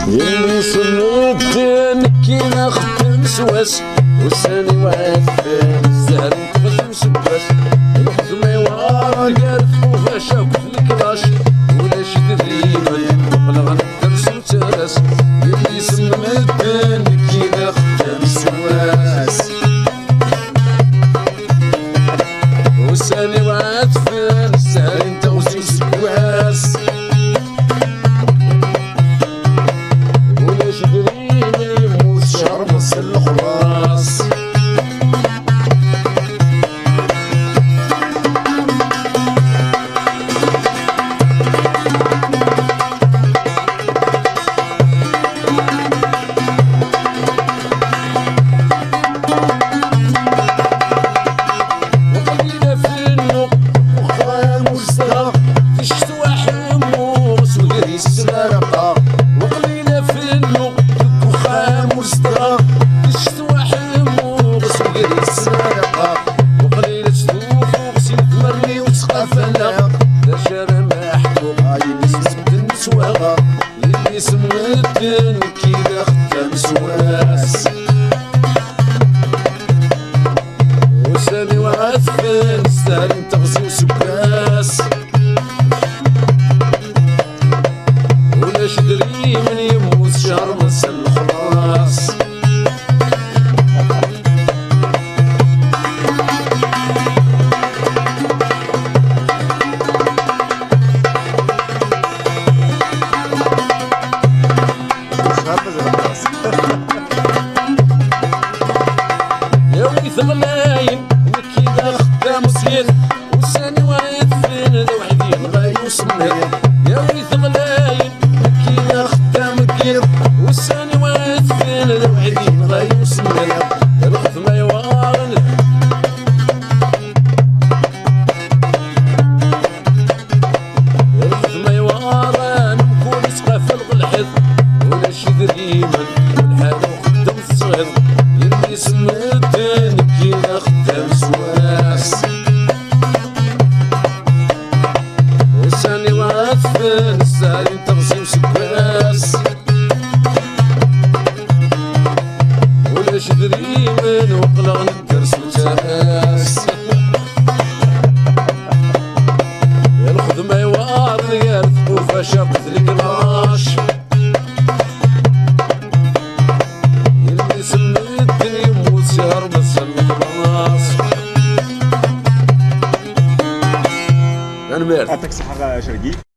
يلي صلوتن كي نخدم سواس وساني وعفان الزهر نقبض مسباس الخدمة يوار قارت فوفاشا وفي الكراش ولا شي دريمة وقلا غندرس وتراس يلي صلوتن كي نخدم سواس وساني وعفان الزهر نتغزي مسباس الخلاص وقليلة في النوق وخايا مستغرق في الشتوى حموس ودري السرقة وقليلة في النوق وخايا مستغرق دا شارع محبوب يلي سمتن سواغا يلي سمتن كي خدام سواس وسامي وعفان ستالين تغزي وسكاس ولا شدري من يموت شهر مسا الخلاص يا ويث غلاين وكي دا خدام صغير وساني وعفان دا وحدين غايوس منير يا ويث غلاين وكي دا خدام كير وساني وعفان دا وحدين غايوس منير الخدمة يوارن الخدمة يوارن مكون سقاف الغلحظ ولا شي دريمن والحال وخدم الصغير يلي سمتن كي خدام سواس وساني وعفان السالين تغزي وسكاس ولا شي دريمن وقلا ندرس وتراس الخدمة يوار غير ثقوفة شاقت الكراش يلي سمتن يموت شهر مسا الخلاص. انا ميرت يعطيك الصحة شرقي.